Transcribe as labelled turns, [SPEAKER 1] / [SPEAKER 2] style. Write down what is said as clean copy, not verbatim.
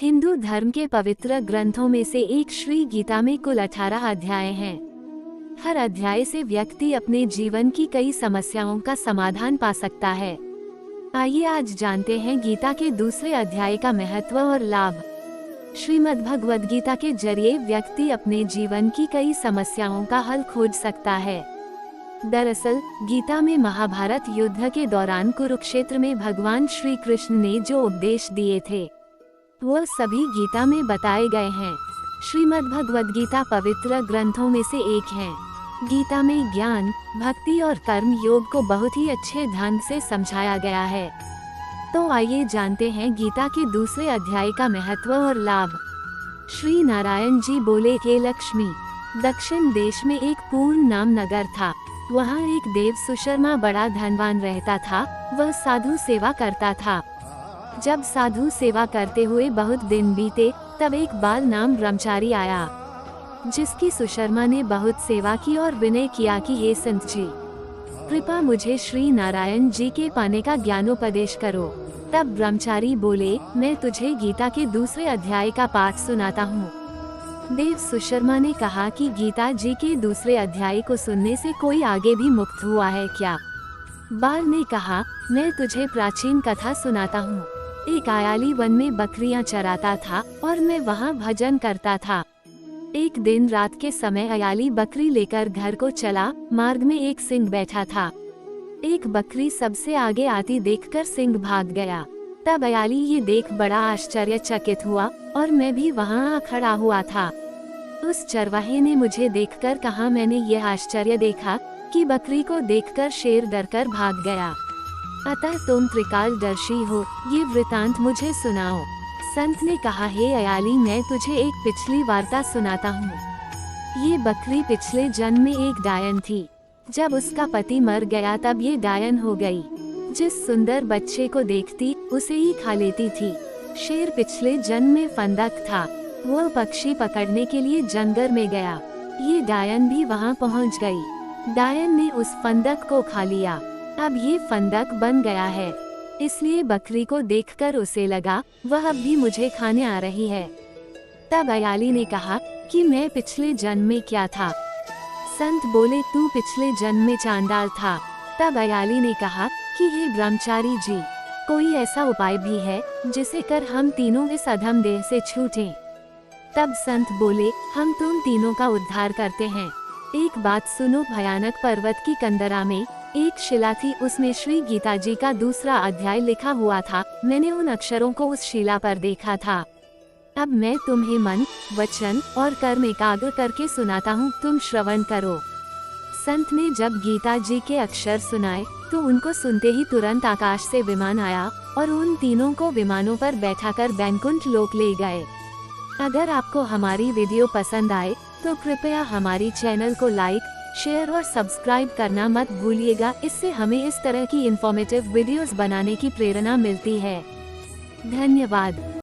[SPEAKER 1] हिंदू धर्म के पवित्र ग्रंथों में से एक श्री गीता में कुल 18 अध्याय हैं। हर अध्याय से व्यक्ति अपने जीवन की कई समस्याओं का समाधान पा सकता है। आइए आज जानते हैं गीता के दूसरे अध्याय का महत्व और लाभ। श्रीमद् भगवद गीता के जरिए व्यक्ति अपने जीवन की कई समस्याओं का हल खोज सकता है। दरअसल गीता में महाभारत युद्ध के दौरान कुरुक्षेत्र में भगवान श्री कृष्ण ने जो उपदेश दिए थे वो सभी गीता में बताए गए हैं। श्रीमद् भगवद गीता पवित्र ग्रंथों में से एक है। गीता में ज्ञान, भक्ति और कर्म योग को बहुत ही अच्छे ढंग से समझाया गया है। तो आइए जानते हैं गीता के दूसरे अध्याय का महत्व और लाभ। श्री नारायण जी बोले, हे लक्ष्मी, दक्षिण देश में एक पूर्ण नाम नगर था। वहाँ एक देव सुशर्मा बड़ा धनवान रहता था। वह साधु सेवा करता था। जब साधु सेवा करते हुए बहुत दिन बीते, तब एक बाल नाम ब्रह्मचारी आया, जिसकी सुशर्मा ने बहुत सेवा की और विनय किया कि हे संत जी, कृपा मुझे श्री नारायण जी के पाने का ज्ञानोपदेश करो। तब ब्रह्मचारी बोले, मैं तुझे गीता के दूसरे अध्याय का पाठ सुनाता हूँ। देव सुशर्मा ने कहा कि गीता जी के दूसरे अध्याय को सुनने से कोई आगे भी मुक्त हुआ है क्या? बाल ने कहा, मैं तुझे प्राचीन कथा सुनाता हूँ। एक आयाली वन में बकरियां चराता था और मैं वहाँ भजन करता था। एक दिन रात के समय अयाली बकरी लेकर घर को चला। मार्ग में एक सिंह बैठा था। एक बकरी सबसे आगे आती देखकर सिंह भाग गया। तब अयाली ये देख बड़ा आश्चर्यचकित हुआ और मैं भी वहाँ आ खड़ा हुआ था। उस चरवाहे ने मुझे देखकर कहा, मैंने यह आश्चर्य देखा कि बकरी को देखकर शेर डरकर भाग गया। अतः तुम त्रिकालदर्शी हो, ये वृतांत मुझे सुनाओ। संत ने कहा, हे अयाली, मैं तुझे एक पिछली वार्ता सुनाता हूँ। ये बकरी पिछले जन्म में एक डायन थी। जब उसका पति मर गया तब ये डायन हो गई। जिस सुंदर बच्चे को देखती उसे ही खा लेती थी। शेर पिछले जन्म में फंदक था। वह पक्षी पकड़ने के लिए जंगल में गया। ये डायन भी वहाँ पहुँच गई। डायन ने उस फंदक को खा लिया। अब ये फंदक बन गया है, इसलिए बकरी को देखकर उसे लगा वह अब भी मुझे खाने आ रही है। तब अयाली ने कहा कि मैं पिछले जन्म में क्या था? संत बोले, तू पिछले जन्म में चांडाल था। तब अयाली ने कहा कि हे ब्रह्मचारी जी, कोई ऐसा उपाय भी है जिसे कर हम तीनों इस अधम देह से छूटें? तब संत बोले, हम तुम तीनों का उद्धार करते हैं। एक बात सुनो, भयानक पर्वत की कंदरा में एक शिला थी। उसमें श्री गीता जी का दूसरा अध्याय लिखा हुआ था। मैंने उन अक्षरों को उस शिला पर देखा था। अब मैं तुम्हें मन, वचन और कर्म एकाग्र करके सुनाता हूँ, तुम श्रवण करो। संत ने जब गीता जी के अक्षर सुनाए तो उनको सुनते ही तुरंत आकाश से विमान आया और उन तीनों को विमानों पर बैठाकर बैकुंठ लोक ले गए। अगर आपको हमारी वीडियो पसंद आए तो कृपया हमारी चैनल को लाइक, शेयर और सब्सक्राइब करना मत भूलिएगा। इससे हमें इस तरह की इन्फॉर्मेटिव वीडियोस बनाने की प्रेरणा मिलती है। धन्यवाद।